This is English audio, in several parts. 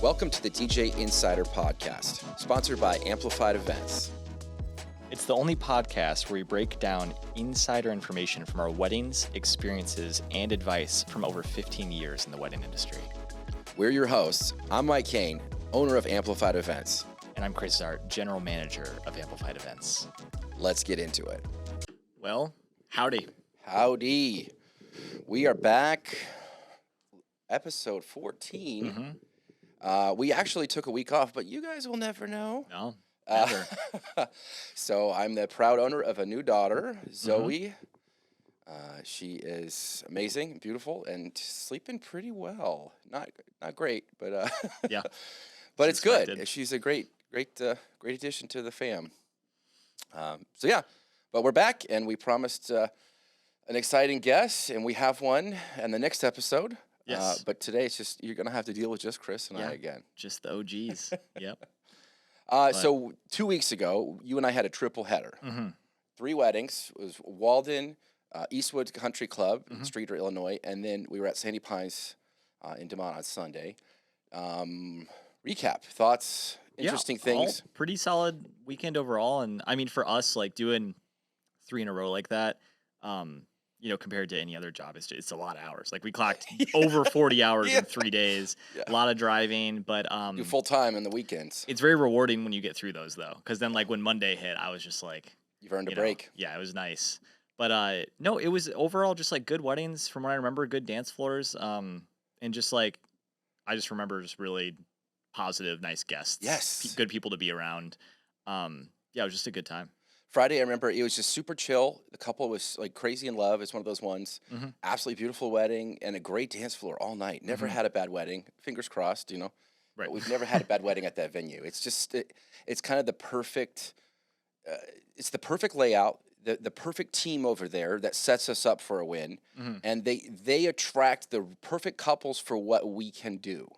Welcome to the DJ Insider Podcast, sponsored by Amplified Events. It's the only podcast where we break down insider information from our weddings, experiences, and advice from over 15 years in the wedding industry. We're your hosts. I'm Mike Kane, owner of Amplified Events. And I'm Chris Zart, general manager of Amplified Events. Let's get into it. Well, howdy. Howdy. We are back. Episode 14. We actually took a week off, but you guys will never know. No, never. So I'm the proud owner of a new daughter, Zoe. She is amazing and beautiful and sleeping pretty well. Not great, but Yeah. but it's good. Expected. She's a great addition to the fam. So yeah, but we're back and we promised an exciting guest, and we have one in the next episode. Yes. But today it's just you're gonna have to deal with just Chris and I again. Just the OGs. Yep. So 2 weeks ago, you and I had a triple header. 3 weddings. It was Walden, Eastwood Country Club in Streeter, Illinois, and then we were at Sandy Pines in DeMont on Sunday. Recap, thoughts, interesting things. All pretty solid weekend overall. And I mean, for us, like doing 3 in a row like that, compared to any other job, it's a lot of hours. Like we clocked over 40 hours in 3 days, a lot of driving, but Do full time in the weekends. it's very rewarding when you get through those though. Cause then like when Monday hit, I was just like, You've earned a you know, break. yeah, it was nice. But no, it was overall just like good weddings from what I remember, good dance floors. And just like, I just remember just really positive, nice guests. Yes. Good people to be around. Yeah, it was just a good time. Friday, I remember it was just super chill. The couple was like crazy in love. It's one of those ones. Absolutely beautiful wedding and a great dance floor all night. Never had a bad wedding. Fingers crossed, Right. But we've never had a bad wedding at that venue. It's just, it's kind of the perfect, it's the perfect layout, the perfect team over there that sets us up for a win. And they attract the perfect couples for what we can do.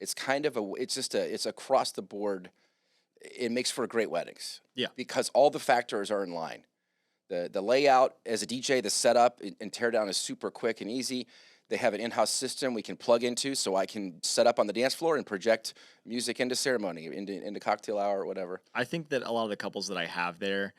It's kind of it's across the board. It makes for great weddings. Yeah. Because all the factors are in line. The layout as a DJ, the setup and tear down is super quick and easy. They have an in-house system we can plug into, so I can set up on the dance floor and project music into ceremony, into cocktail hour or whatever. I think that a lot of the couples that I have there,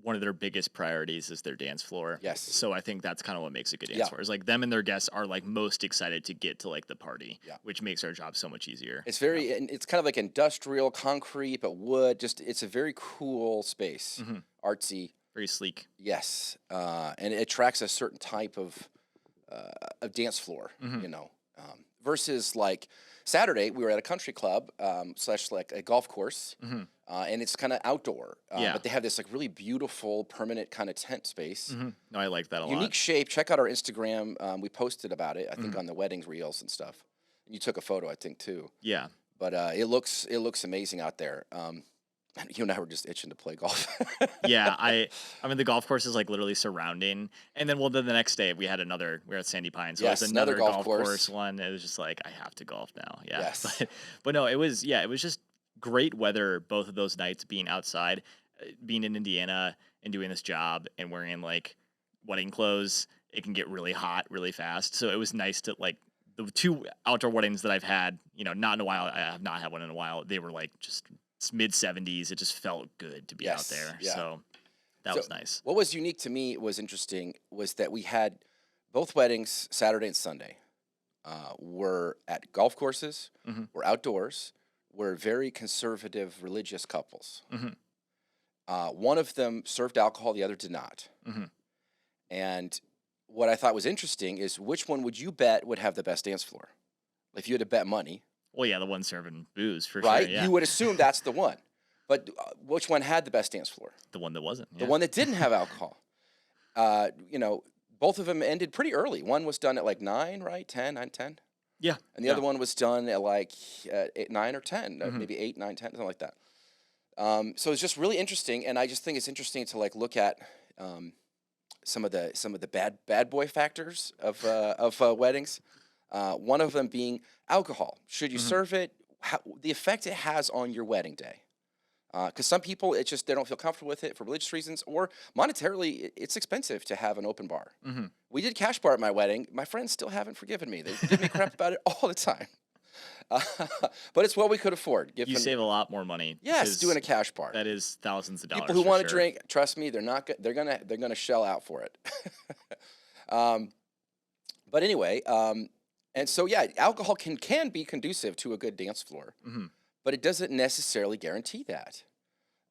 one of their biggest priorities is their dance floor. Yes. So I think that's kind of what makes a good dance floor. Is like them and their guests are like most excited to get to like the party, which makes our job so much easier. It's it's kind of like industrial, concrete, but wood. It's a very cool space, artsy. Very sleek. Yes, and it attracts a certain type of dance floor, versus like Saturday, we were at a country club / like a golf course, and it's kind of outdoor. But they have this like really beautiful permanent kind of tent space. No, I like that a lot. Unique shape. Check out our Instagram. We posted about it, I think, on the weddings reels and stuff. And you took a photo, I think, too. Yeah. But it looks amazing out there. And you and I were just itching to play golf. Yeah, I mean the golf course is like literally surrounding, and then then the next day we were at Sandy Pines, so Yes, it was another golf course. course one. It was just like I have to golf now. Yeah, Yes. but no, it was just great weather both of those nights being outside, being in Indiana and doing this job and wearing like wedding clothes. It can get really hot really fast, so it was nice to like the 2 outdoor weddings that I've had. Not in a while. I have not had one in a while. They were like just mid 70s. It just felt good to be out there. Yeah. So that was nice. What was unique to me was that we had both weddings Saturday and Sunday were at golf courses, were outdoors, were very conservative religious couples. One of them served alcohol, the other did not. And what I thought was interesting is which one would you bet would have the best dance floor? If you had to bet money. Well, yeah, the one serving booze for right? sure. Yeah. You would assume that's the one. But which one had the best dance floor? The one that wasn't. The one that didn't have alcohol. Both of them ended pretty early. One was done at like 9, right? 10, 9, 10? Yeah. And the other one was done at like 8, 9 or 10, maybe 8, 9, 10, something like that. So it's just really interesting, and I just think it's interesting to like look at some of the bad boy factors of weddings. One of them being alcohol. Should you serve it? The effect it has on your wedding day. Because some people, they don't feel comfortable with it for religious reasons, or monetarily, it's expensive to have an open bar. We did cash bar at my wedding. My friends still haven't forgiven me. They give me crap about it all the time. uh, but it's what we could afford. You save a lot more money Yes, doing because a cash bar. that is thousands of People dollars who for want to sure. drink, trust me, they're not. They're gonna shell out for it. um, but anyway, and so yeah, alcohol can be conducive to a good dance floor, Mhm. but it doesn't necessarily guarantee that.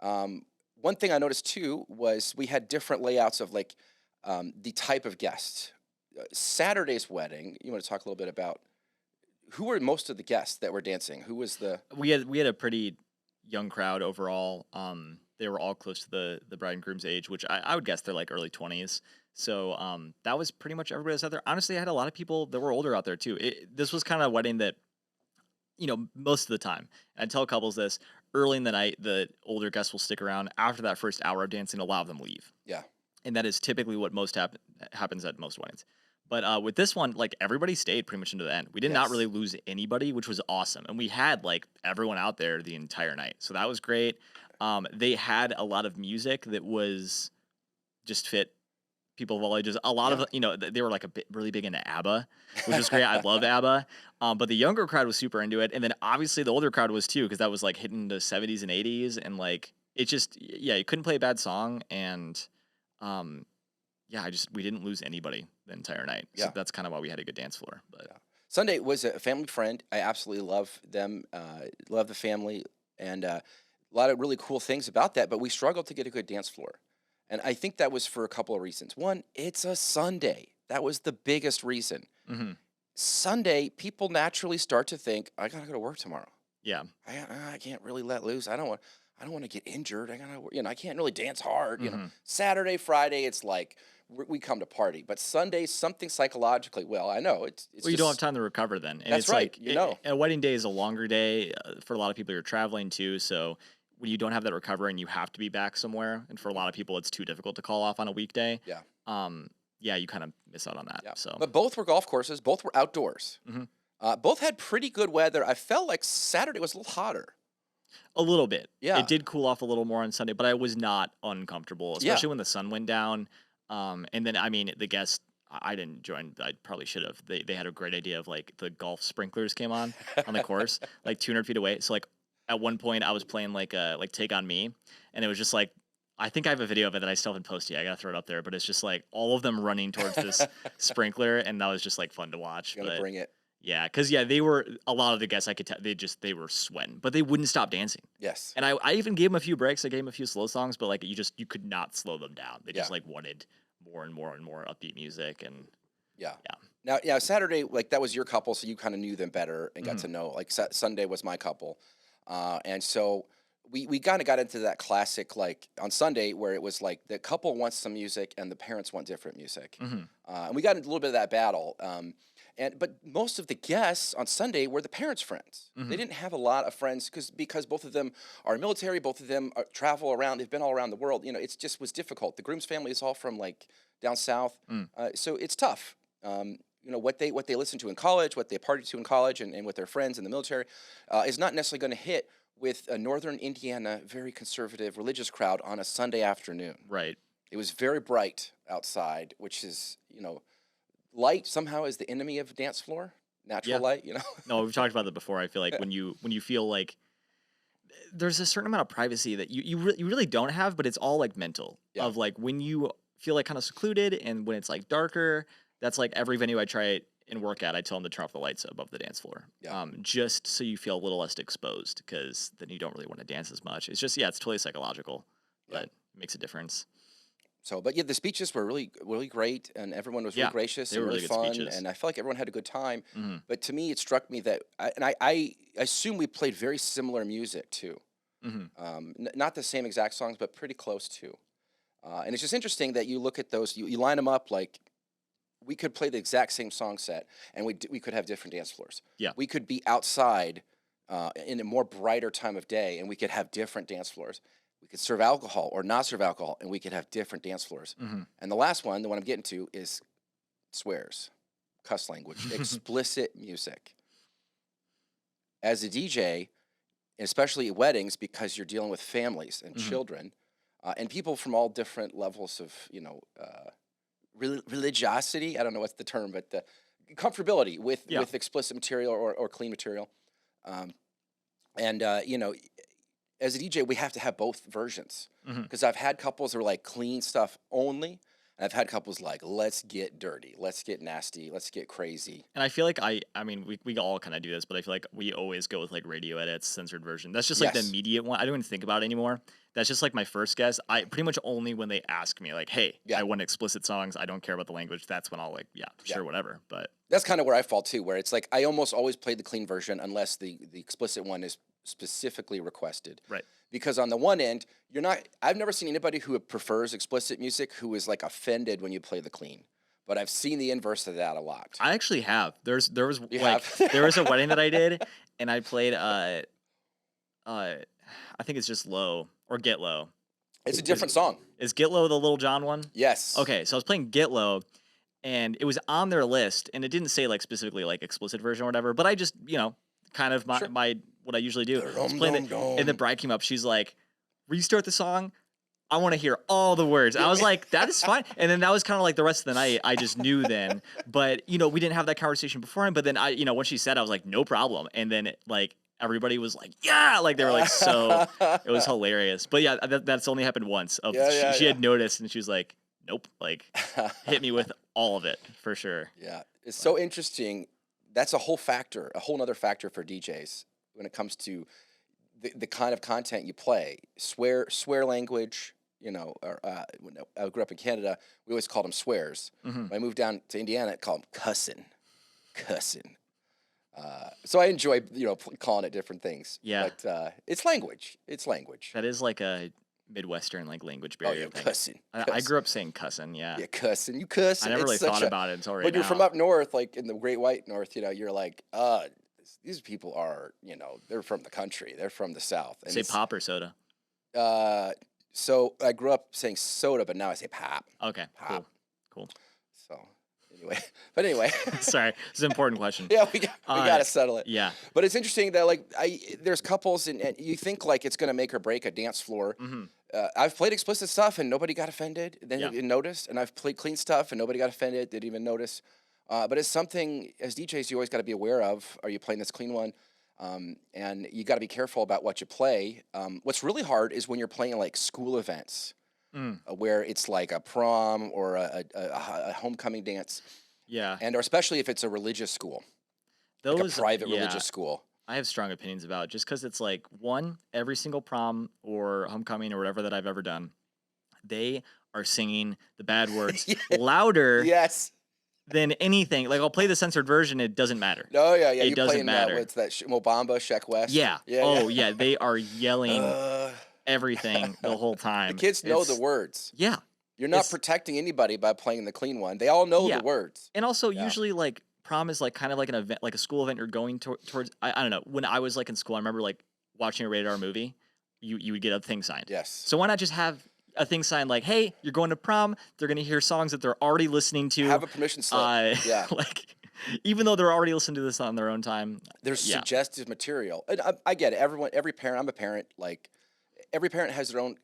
Um, One thing I noticed too was we had different layouts of like the type of guests. Saturday's wedding. You want to talk a little bit about who were most of the guests that were dancing? Who was the We had a pretty young crowd overall. They were all close to the bride and groom's age, which I would guess they're like early 20s. So that was pretty much everybody that's out there. Honestly, I had a lot of people that were older out there too. This was kind of a wedding that, most of the time, I tell couples this early in the night, the older guests will stick around. After that first hour of dancing, a lot of them leave. yeah And that is typically what happens at most weddings. But with this one, like everybody stayed pretty much into the end. We did not yes really lose anybody, which was awesome, and we had like everyone out there the entire night, so that was great. They had a lot of music that was just fit people of all ages. A lot yeah of they were like really big into ABBA, which was great. I love ABBA, but the younger crowd was super into it, and then obviously the older crowd was too because that was like hitting the 70s and 80s, and like it just yeah, you couldn't play a bad song, and um, yeah, we didn't lose anybody the entire night. So yeah that's kind of why we had a good dance floor. But yeah. Sunday was a family friend. I absolutely love them. Love the family, and a lot of really cool things about that. But we struggled to get a good dance floor, and I think that was for a couple of reasons. One, it's a Sunday. That was the biggest reason. hmm Sunday, people naturally start to think, I gotta go to work tomorrow. yeah, I can't really let loose. I don't want to get injured. I gotta, I can't really dance hard. hmm Saturday, Friday, it's like we come to party. But Sunday, something psychologically. Well, I know it's well, you don't have just time to recover then, and that's it's right. like a wedding day is a longer day for a lot of people. You're traveling too, so when you don't have that recovery and you have to be back somewhere, and for a lot of people, it's too difficult to call off on a weekday. Yeah, Um, yeah, you kind of miss out on that. yeah. So But both were golf courses. Both were outdoors. mhm. Both had pretty good weather. I felt like Saturday was a little hotter. A little bit. Yeah, It did cool off a little more on Sunday, but I was not uncomfortable, yeah. especially when the sun went down. And then I mean the guests I didn't join. I probably should have. They had a great idea of like the golf sprinklers came on the course, like 200 feet away. So like at one point I was playing like Take on Me, and it was just like I think I have a video of it that I still haven't posted yet. I gotta throw it up there, but it's just like all of them running towards this sprinkler, and that was just like fun to watch. Gonna But bring it. yeah, because yeah, they were a lot of the guests I could tell they were sweating, but they wouldn't stop dancing. Yes. And I even gave them a few breaks. I gave them a few slow songs, but like you could not slow them down. They Yeah. just like wanted more and more and more upbeat music, and Yeah. yeah. Now, yeah, Saturday, like that was your couple, so you kind of knew them better and got Mhm. to know. Like Sunday was my couple, and so we kind of got into that classic like on Sunday where it was like the couple wants some music and the parents want different music, Mhm. and we got into a little bit of that battle. But most of the guests on Sunday were the parents' friends. They Mhm. didn't have a lot of friends because both of them are military, both of them travel around. They've been all around the world. It just was difficult. The groom's family is all from like down south, Mm. so it's tough. What they listen to in college, what they party to in college, and with their friends in the military, is not necessarily going to hit with a northern Indiana, very conservative religious crowd on a Sunday afternoon. Right. It was very bright outside, which is light somehow is the enemy of dance floor. Natural Yeah. light, No, we've talked about that before. I feel like when you feel like there's a certain amount of privacy that you really don't have, but it's all like mental. Yeah. Of like when you feel like kind of secluded and when it's like darker. That's like every venue I try and work at. I tell them to turn off the lights above the dance floor, Yeah. just so you feel a little less exposed because then you don't really want to dance as much. It's just it's totally psychological, Yeah. but it makes a difference. So, but yeah, the speeches were really, really great, and everyone was really Yeah, gracious they and were really really good fun, speeches. and I felt like everyone had a good time. hmm But to me, it struck me that, I assume we played very similar music too. hmm Not the same exact songs, but pretty close to. And it's just interesting that you look at those, you line them up like we could play the exact same song set, and we could have different dance floors. Yeah. We could be outside in a more brighter time of day, and we could have different dance floors. We could serve alcohol or not serve alcohol, and we could have different dance floors. hmm And the last one, the one I'm getting to, is swears, cuss language, explicit music. As a DJ, especially at weddings, because you're dealing with families and Mhm. children, and people from all different levels of, religiosity. I don't know what's the term, but comfortability with Yeah. explicit material or clean material. Um, and you know, as a DJ, we have to have both versions Hmm. because I've had couples that are like clean stuff only, and I've had couples like let's get dirty, let's get nasty, let's get crazy. And I feel like I mean, we all kind of do this, but I feel like we always go with like radio edits, censored version. That's just like the Yes. immediate one. I don't even think about it anymore. That's just like my first guess. I pretty much only when they ask me like, "Hey, Yeah. I want explicit songs. I don't care about the language." That's when I'll like, yeah, Yeah. sure, whatever. But That's kind of where I fall too, where it's like I almost always play the clean version unless the explicit one is specifically requested. right. Because on the one end, you're not. I've never seen anybody who prefers explicit music who is like offended when you play the clean. But I've seen the inverse of that a lot. I actually have. There was You like have? there was a wedding that I did, and I played I think it's just Low or Get Low. It's a different song. Is Get Low the Little John one? Yes. Okay, so I was playing Get Low, and it was on their list, and it didn't say like specifically like explicit version or whatever, but I just kind of Sure. my what I usually do. I was Dum, playing it, dum, and the dum. bride came up. She's like, "Restart the song. I want to hear all the words." I was like, "That is fine." And then that was kind of like the rest of the night. I just knew then, but we didn't have that conversation beforehand. But then when she said, I was like, "No problem." And then like everybody was like, "Yeah!" Like they were like so. It was hilarious. But yeah, that's only happened once. Yeah, She yeah. had noticed, and she was like, "Nope." Like hit me with all of it for sure. Yeah, it's so interesting. That's a whole nother factor for DJs when it comes to the kind of content you play. Swear language. Or, when I grew up in Canada, we always called them swears. Hmm. When I moved down to Indiana, I called them cussing. So I enjoy calling it different things. Yeah. But it's language. It's language. That is like a Midwestern like language Oh barrier yeah, thing. cussing. I grew up saying "cussin'," yeah. Yeah, cussing. You cuss. I never really thought about it until right When you're now. from up north, like in the Great White North, you're like, these people are, they're from the country. They're from the South. And Say it's, pop or soda. So I grew up saying soda, but now I say pop. Okay, cool, Pop. cool. So anyway, Sorry, it's an important question. yeah, we got to settle it. Yeah. But it's interesting that like there's couples and you think like it's gonna make or break a dance floor. Hmm. I've played explicit stuff and nobody got offended. Then Yeah. they didn't notice, and I've played clean stuff and nobody got offended. Didn't even notice. But it's something as DJs you always got to be aware of. Are you playing this clean one? And you got to be careful about what you play. What's really hard is when you're playing like school events where it's like a prom or a homecoming dance, Yeah. or especially if it's a religious school, like a private religious school. I have strong opinions about just because it's like one, every single prom or homecoming or whatever that I've ever done, they are singing the bad words louder Yes. than anything. Like I'll play the censored version, it doesn't matter. Oh yeah, yeah. It You doesn't playing matter. what's that? Mobamba, Sheck West. Yeah. Yeah. Yeah, they are yelling Uh, everything the whole time. the kids know the It's- words. Yeah. You're not It's- protecting anybody by playing the clean one. They all know Yeah. the words. And also, Yeah. usually, like prom is like kind of like an event, like a school event you're going towards. I don't know. When I was like in school, I remember like watching a rated R movie. You would get a thing signed. Yes. So why not just have a thing signed like, "Hey, you're going to prom. They're gonna hear songs that they're already listening to." Have a permission slip. Yeah. Like, even though they're already listening to this on their own time. There's Yeah. suggestive material. And I get it. Every parent, I'm a parent, like every parent has their own,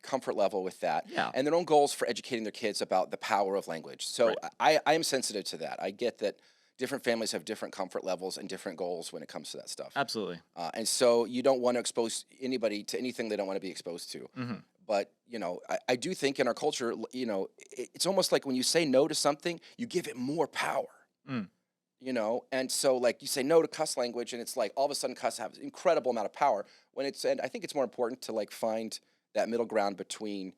comfort level with that. Yeah. And their own goals for educating their kids about the power of language. So Right. I am sensitive to that. I get that different families have different comfort levels and different goals when it comes to that stuff. Absolutely. And so you don't want to expose anybody to anything they don't want to be exposed to. Hmm. But, I do think in our culture, it's almost like when you say no to something, you give it more power. Mm. And so like you say no to cuss language and it's like all of a sudden cuss has an incredible amount of power and I think it's more important to like find that middle ground between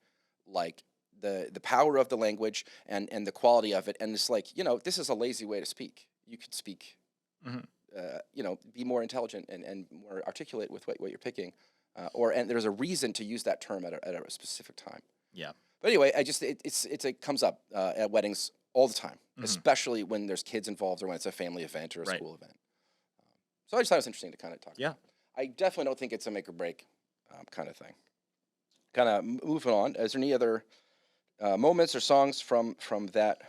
like the power of the language and the quality of it. And it's like, this is a lazy way to speak. You could speak, Mhm. be more intelligent and more articulate with what you're picking. And there's a reason to use that term at a specific time. Yeah. But anyway, it comes up at weddings all the time, Mhm. especially when there's kids involved or when it's a family event or a Right. school event. So I just thought it was interesting to kind of talk Yeah. about. I definitely don't think it's a make or break kind of thing. Kind of moving on. Is there any other moments or songs from that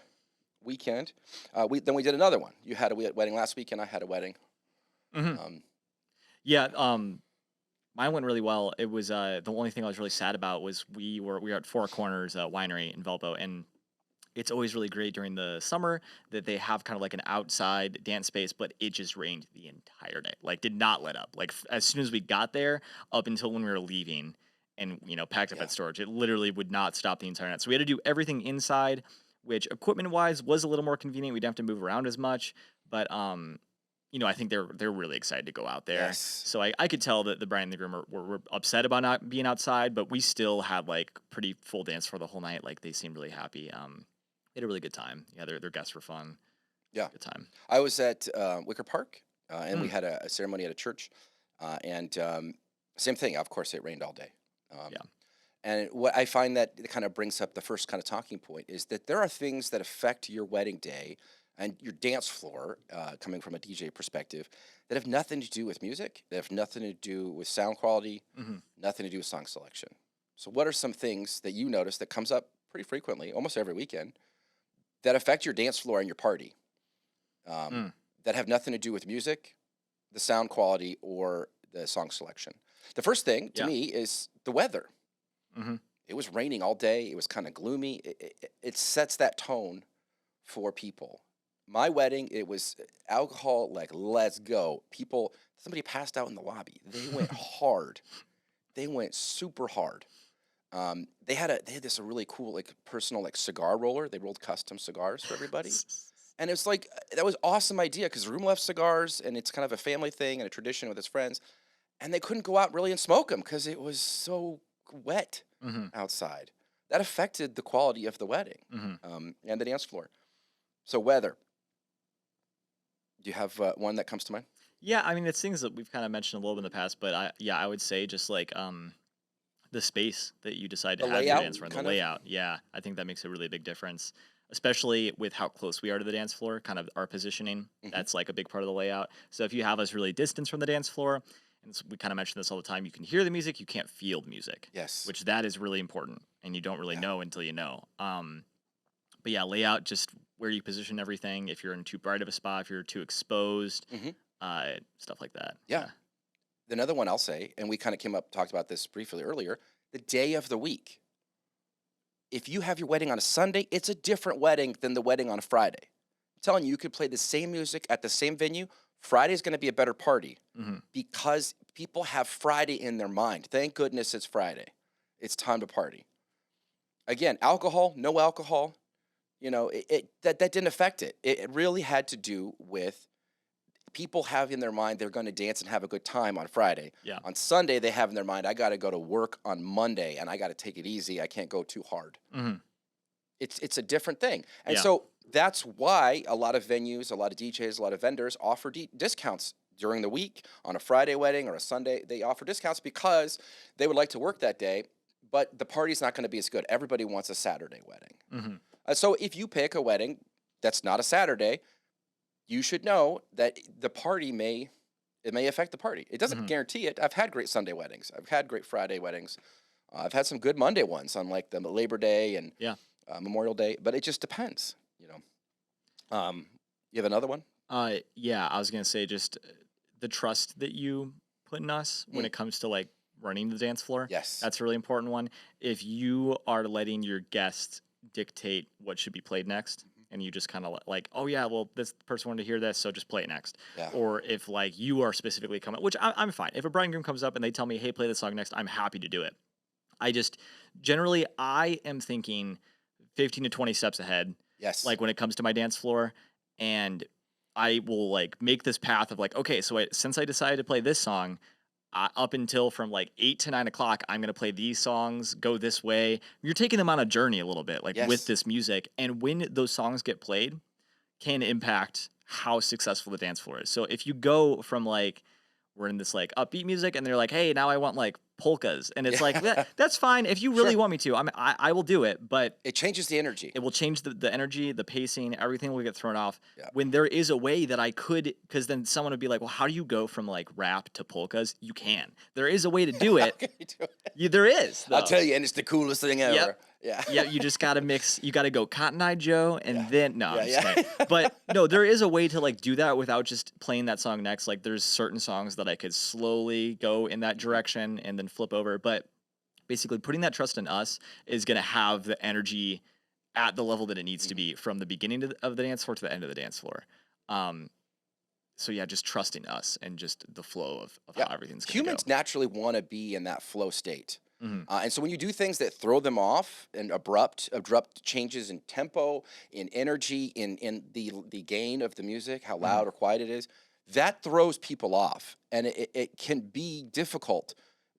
weekend? Then we did another one. You had a wedding last weekend. I had a wedding. Mhm. Um, Yeah. Mine went really well. It was the only thing I was really sad about was we were at Four Corners Winery in Valpo, and It's always really great during the summer that they have kind of like an outside dance space, but it just rained the entire day. Like, did not let up. Like, as soon as we got there, up until when we were leaving and, packed up Yeah. at storage, it literally would not stop the entire night. So we had to do everything inside, which equipment wise was a little more convenient. We didn't have to move around as much. But, I think they're really excited to go out there. Yes. So I could tell that the bride and the groom were upset about not being outside, but we still had like pretty full dance for the whole night. Like, they seemed really happy. They had a really good time. Yeah, their guests were fun. Yeah. Good time. I was at Wicker Park, and we Mm. had a ceremony at a church, and same thing. Of course, it rained all day. Um, Yeah. and what I find that it kind of brings up the first kind of talking point is that there are things that affect your wedding day and your dance floor, coming from a DJ perspective, that have nothing to do with music, that have nothing to do with sound quality, Hmm. nothing to do with song selection. So, what are some things that you notice that comes up pretty frequently, almost every weekend, that affect your dance floor and your party, um, Mm. that have nothing to do with music, the sound quality, or the song selection? The first thing to Yeah. me is the weather. Hmm. It was raining all day. It was kind of gloomy. It sets that tone for people. My wedding, it was alcohol, like, let's go. People, somebody passed out in the lobby. They went hard. They went super hard. They had this really cool, like, personal, like, cigar roller. They rolled custom cigars for everybody. And it's like, that was awesome idea because the room left cigars, and it's kind of a family thing and a tradition with his friends. And they couldn't go out really and smoke them because it was so wet Hmm. outside. That affected the quality of the wedding, Hmm. and the dance floor. So weather. Do you have one that comes to mind? Yeah, I mean, it's things that we've kind of mentioned a little bit in the past, but I would say just like the space that you decide to The have your layout, dance floor and the kind of. layout. Yeah, I think that makes a really big difference, especially with how close we are to the dance floor, kind of our positioning. Hmm. That's like a big part of the layout. So if you have us really distance from the dance floor, and we kind of mention this all the time, you can hear the music, you can't feel the music, Yes. which that is really important, and you don't really Yeah. know until you know. But yeah, layout, just where you position everything. If you're in too bright of a spot, if you're too exposed, Hmm. stuff like that. Yeah. Another one I'll say, and we kind of talked about this briefly earlier. The day of the week. If you have your wedding on a Sunday, it's a different wedding than the wedding on a Friday. I'm telling you, you could play the same music at the same venue. Friday's going to be a better party Hmm. because people have Friday in their mind. Thank goodness it's Friday. It's time to party. Again, alcohol, no alcohol. That didn't affect it. It really had to do with people have in their mind they're going to dance and have a good time on Friday. Yeah. On Sunday, they have in their mind, I got to go to work on Monday and I got to take it easy. I can't go too hard. Hmm. It's a different thing. And Yeah. so that's why a lot of venues, a lot of DJs, a lot of vendors offer discounts during the week. On a Friday wedding or a Sunday, they offer discounts because they would like to work that day, but the party's not going to be as good. Everybody wants a Saturday wedding. Hmm. So if you pick a wedding that's not a Saturday, you should know that the party may affect the party. It doesn't Hmm. guarantee it. I've had great Sunday weddings. I've had great Friday weddings. I've had some good Monday ones on like the Labor Day and Yeah. Memorial Day, but it just depends. You have another one? Yeah, I was gonna say just the trust that you put in us when Mm. it comes to like running the dance floor. Yes. That's a really important one. If you are letting your guests dictate what should be played next, and you just kind of like, oh yeah, well this person wanted to hear this, so just play it next. Yeah. Or if like you are specifically coming, which I'm fine. If a bride and groom comes up and they tell me, hey, play this song next, I'm happy to do it. I just generally I am thinking 15 to 20 steps ahead Yes. like when it comes to my dance floor, and I will like make this path of like, okay, so since I decided to play this song, up until from like 8 to 9 o'clock, I'm gonna play these songs, go this way. You're taking them on a journey a little bit, like with Yes. this music, and when those songs get played, can impact how successful the dance floor is. So if you go from like we're in this like upbeat music and they're like, hey, now I want like polkas, and it's like Yeah. that's fine if you really Sure. want me to. I will do it, but It changes the energy. it will change the energy, the pacing, everything will get thrown off. Yeah. When there is a way that I could, because then someone would be like, well, how do you go from like rap to polkas? You can. There is a way to do it. Okay, do it. There is. I'll Though. tell you, and it's the coolest thing ever. Yep. Yeah. Yeah, you just got to mix. You got to go Cotton Eye Joe, and Yeah. then no, I'm just Yeah. kidding. But no, there is a way to like do that without just playing that song next. Like there's certain songs that I could slowly go in that direction and then flip over. But basically, putting that trust in us is gonna have the energy at the level that it needs to be from the beginning of the dance floor to the end of the dance floor. Um, so yeah, just trusting us and just the flow of Yeah. how everything's going to go. Humans naturally want to be in that flow state. Mhm. And so when you do things that throw them off and abrupt changes in tempo, in energy, in the gain of the music, how loud or quiet it is, that throws people off. And it can be difficult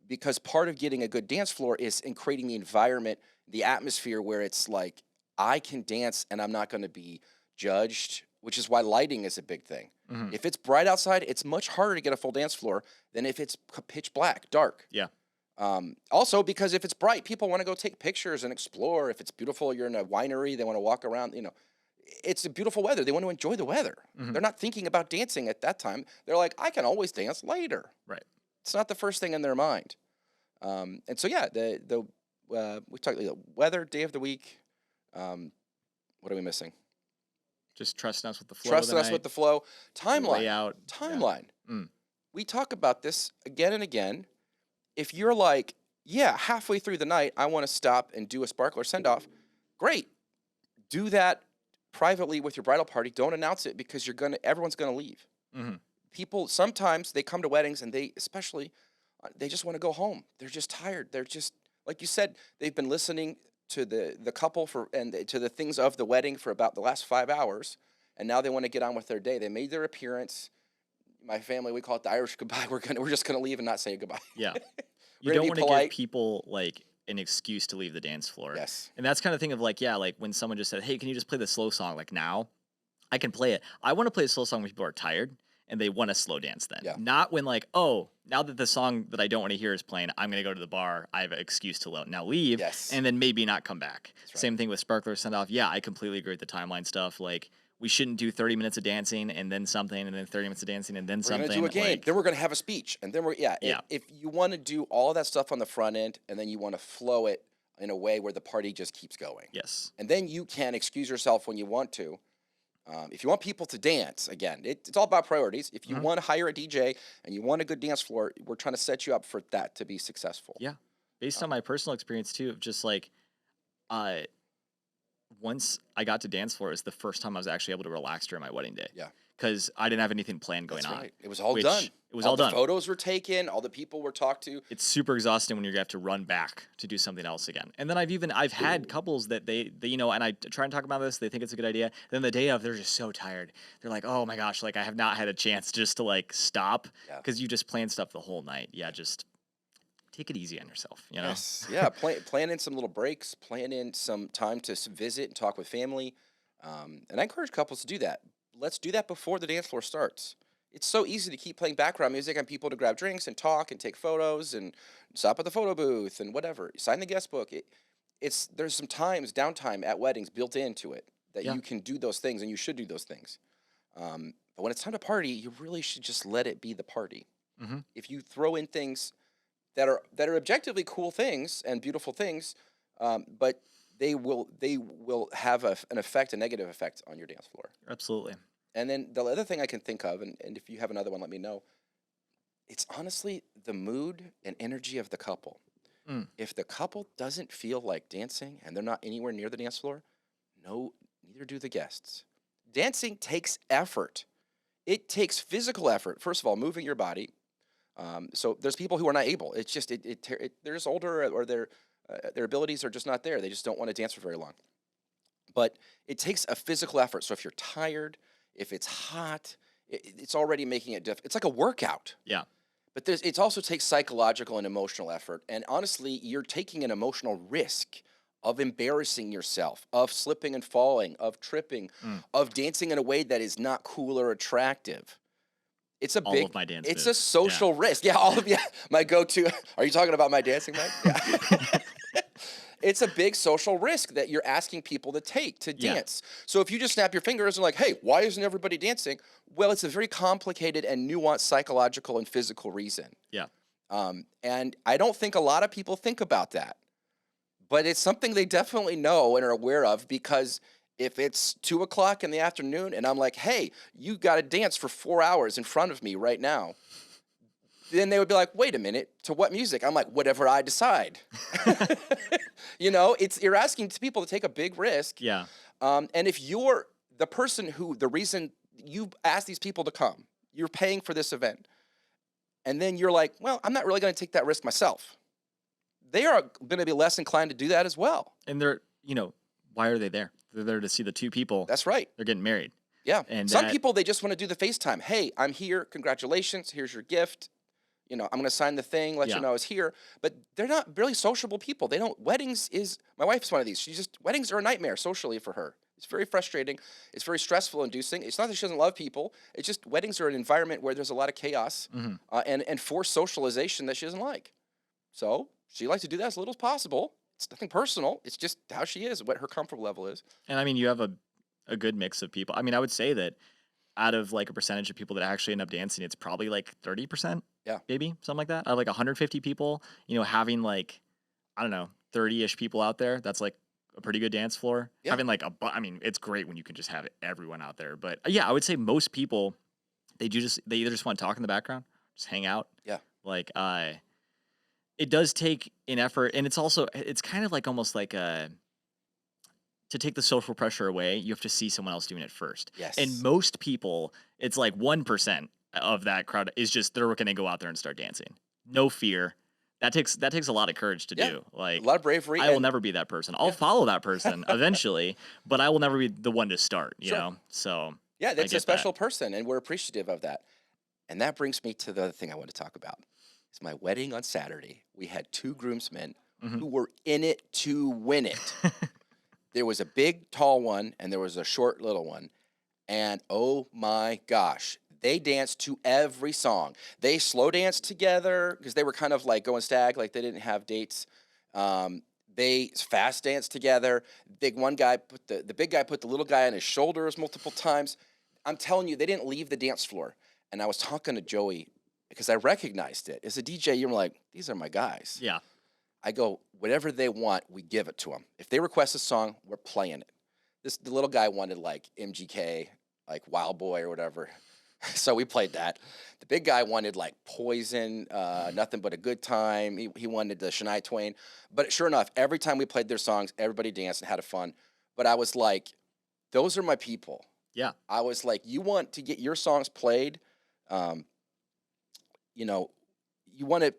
because part of getting a good dance floor is in creating the environment, the atmosphere where it's like, I can dance and I'm not going to be judged, which is why lighting is a big thing. Mhm. If it's bright outside, it's much harder to get a full dance floor than if it's pitch black, dark. Yeah. Also, because if it's bright, people want to go take pictures and explore. If it's beautiful, you're in a winery, they want to walk around. It's a beautiful weather. They want to enjoy the weather. Mhm. They're not thinking about dancing at that time. They're like, I can always dance later. Right. It's not the first thing in their mind. And so, yeah, we talked the weather, day of the week. What are we missing? Just trusting us with the flow. Trusting of us the with night, the flow. the Timeline. layout. Yeah. Timeline. Mm. We talk about this again and again. If you're like, yeah, halfway through the night, I want to stop and do a sparkler send off, great. Do that privately with your bridal party. Don't announce it because everyone's gonna leave. Mhm. People sometimes they come to weddings and they just want to go home. They're just tired. They're just like you said, they've been listening to the couple to the things of the wedding for about the last 5 hours, and now they want to get on with their day. They made their appearance. My family, we call it the Irish goodbye. We're just gonna leave and not say goodbye. Yeah. We're You gonna don't be want to give polite. people like an excuse to leave the dance floor. Yes. And that's kind of thing of like, yeah, like when someone just said, "Hey, can you just play the slow song?" Like now, I can play it. I want to play a slow song when people are tired and they want to slow dance then. Yeah. Not when like, oh, now that the song that I don't want to hear is playing, I'm going to go to the bar. I have an excuse to now leave Yes. and then maybe not come back. That's right. Same thing with Sparkler Send Off. Yeah, I completely agree with the timeline stuff. Like we shouldn't do 30 minutes of dancing and then something and then 30 minutes of dancing and then We're something. gonna do a game. Like, Then we're gonna have a speech, and then Yeah. If you want to do all of that stuff on the front end, and then you want to flow it in a way where the party just keeps going, yes. and then you can excuse yourself when you want to. If you want people to dance, again, it's all about priorities. If you Mhm. want to hire a DJ and you want a good dance floor, we're trying to set you up for that to be successful. Yeah. Based on my personal experience too, of just like, uh, once I got to dance floor, it was the first time I was actually able to relax during my wedding day. Yeah. Because I didn't have anything planned going That's on. right. It was all which- done. It was all all the done. photos were taken. All the people were talked to. It's super exhausting when you have to run back to do something else again. And then I've had couples that they and I try and talk about this, they think it's a good idea. Then the day of, they're just so tired. They're like, oh my gosh, like I have not had a chance just to like stop Yeah. because you just plan stuff the whole night. Yeah, just take it easy on yourself, you know? Yes. Yeah. Plan in some little breaks. Plan in some time to visit and talk with family. And I encourage couples to do that. Let's do that before the dance floor starts. It's so easy to keep playing background music and people to grab drinks and talk and take photos and stop at the photo booth and whatever. Sign the guest book. There's some downtime at weddings built into it that Yeah. you can do those things and you should do those things. But when it's time to party, you really should just let it be the party. Mhm. If you throw in things that are objectively cool things and beautiful things, but they will have an effect, a negative effect on your dance floor. Absolutely. And then the other thing I can think of, and if you have another one, let me know. It's honestly the mood and energy of the couple. Mm. If the couple doesn't feel like dancing and they're not anywhere near the dance floor, no, neither do the guests. Dancing takes effort. It takes physical effort. First of all, moving your body. So there's people who are not able. It's just they're just older or their abilities are just not there. They just don't want to dance for very long. But it takes a physical effort. So if you're tired, if it's hot, it's already making it difficult. It's like a workout. Yeah. But it also takes psychological and emotional effort. And honestly, you're taking an emotional risk of embarrassing yourself, of slipping and falling, of tripping, of dancing in a way that is not cool or attractive. It's a All big, of my dance it's a moves. social risk. Yeah, all of my go-to. Are you talking about my dancing, Mike? Yeah. It's a big social risk that you're asking people to take to Yeah. dance. So if you just snap your fingers and like, hey, why isn't everybody dancing? Well, it's a very complicated and nuanced psychological and physical reason. Yeah. And I don't think a lot of people think about that. But it's something they definitely know and are aware of, because if it's 2 o'clock in the afternoon and I'm like, hey, you got to dance for 4 hours in front of me right now, then they would be like, wait a minute, to what music? I'm like, whatever I decide. You know, you're asking people to take a big risk. Yeah. And if you're the person the reason you asked these people to come, you're paying for this event, and then you're like, well, I'm not really going to take that risk myself. They are going to be less inclined to do that as well. And they're, why are they there? They're there to see the two people. That's right. They're getting married. Yeah. And some people, they just want to do the FaceTime. Hey, I'm here. Congratulations. Here's your gift. I'm going to sign the thing, let you know I was here. But they're not really sociable people. My wife's one of these. Weddings are a nightmare socially for her. It's very frustrating. It's very stressful inducing. It's not that she doesn't love people. It's just weddings are an environment where there's a lot of chaos and forced socialization that she doesn't like. So she likes to do that as little as possible. It's nothing personal. It's just how she is, what her comfort level is. And I mean, you have a good mix of people. I mean, I would say that out of like a percentage of people that actually end up dancing, it's probably like 30%. Yeah. Maybe something like that. Out of like 150 people, having like, I don't know, 30-ish people out there, that's like a pretty good dance floor. Yeah. Having like it's great when you can just have everyone out there. But yeah, I would say most people, they either just want to talk in the background, just hang out. Yeah. Like, it does take an effort, and it's kind of like almost like to take the social pressure away, you have to see someone else doing it first. Yes. And most people, it's like 1% of that crowd is just, they're going to go out there and start dancing. No fear. That takes a lot of courage to do. Like, a lot of bravery. I will never be that person. I'll follow that person eventually, but I will never be the one to start, you know? So yeah, that's a special person, and we're appreciative of that. And that brings me to the other thing I want to talk about. It's my wedding on Saturday. We had 2 groomsmen who were in it to win it. There was a big, tall one, and there was a short, little one. And oh my gosh, they danced to every song. They slow danced together because they were kind of like going stag, like they didn't have dates. They fast danced together. The big guy put the little guy on his shoulders multiple times. I'm telling you, they didn't leave the dance floor. And I was talking to Joey because I recognized it. As a DJ, you're like, these are my guys. Yeah. I go, whatever they want, we give it to them. If they request a song, we're playing it. The little guy wanted like MGK, like Wild Boy or whatever. So we played that. The big guy wanted like Poison, Nothing But a Good Time. He wanted the Shania Twain. But sure enough, every time we played their songs, everybody danced and had fun. But I was like, those are my people. Yeah. I was like, you want to get your songs played, you want to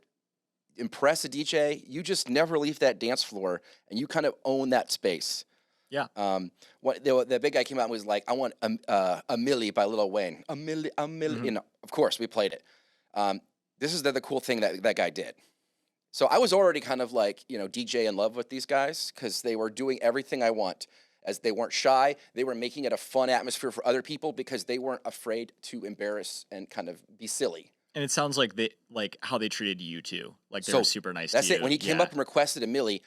impress a DJ, you just never leave that dance floor and you kind of own that space. Yeah. The big guy came out and was like, I want a Millie by Lil Wayne. A Millie. Mm-hmm. Of course, we played it. This is the cool thing that guy did. So I was already kind of like, DJ in love with these guys because they were doing everything I want. As they weren't shy, they were making it a fun atmosphere for other people because they weren't afraid to embarrass and kind of be silly. And it sounds like how they treated you too. Like they were super nice to you. That's it. When he came up and requested a Millie,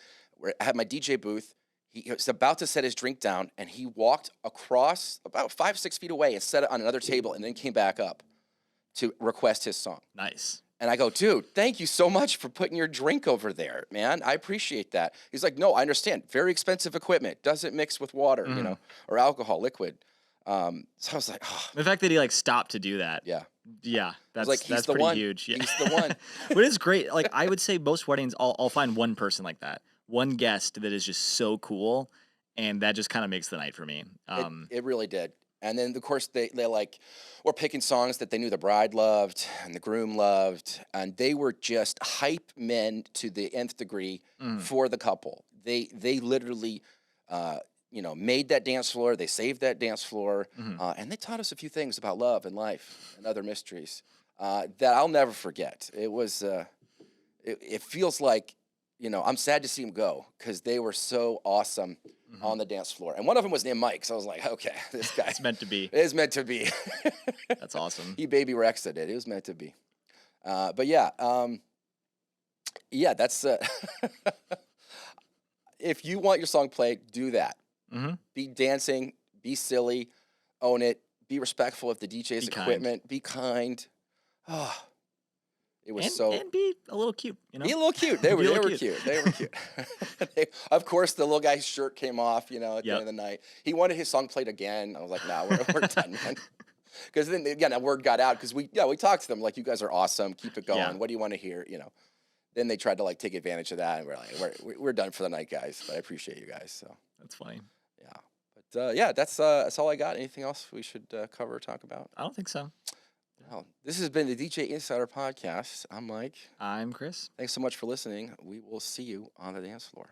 I had my DJ booth. He was about to set his drink down, and he walked across about 5-6 feet away and set it on another table, and then came back up to request his song. Nice. And I go, dude, thank you so much for putting your drink over there, man. I appreciate that. He's like, no, I understand. Very expensive equipment. Doesn't mix with water, or alcohol, liquid. So I was like, oh. The fact that he stopped to do that. Yeah. Yeah, that's that's pretty one. huge. Yeah. He's the one. But it's great. Like I would say most weddings, I'll find one person like that, one guest that is just so cool, and that just kind of makes the night for me. It really did. And then of course they were picking songs that they knew the bride loved and the groom loved, and they were just hype men to the nth degree for the couple. They literally made that dance floor. They saved that dance floor, and they taught us a few things about love and life and other mysteries that I'll never forget. It was, it feels like, I'm sad to see them go because they were so awesome on the dance floor. And one of them was named Mike, so I was like, okay, this guy. It's meant to be. It is meant to be. That's awesome. He baby Rexed it. It was meant to be. But yeah, that's if you want your song played, do that. Be dancing, be silly, own it, be respectful of the DJ's equipment, be kind. Oh, it was and be a little cute, Be a little cute. They were cute. They were cute. Of course, the little guy's shirt came off, at the end of the night. He wanted his song played again. I was like, nah, we're done, man. Because then again, that word got out because we talked to them like, you guys are awesome, keep it going. Yeah. What do you want to hear? Then they tried to like take advantage of that, and we're like, we're done for the night, guys. But I appreciate you guys. So That's funny. yeah, but yeah, that's all I got. Anything else we should cover or talk about? I don't think so. Well, this has been the DJ Insider Podcast. I'm Mike. I'm Chris. Thanks so much for listening. We will see you on the dance floor.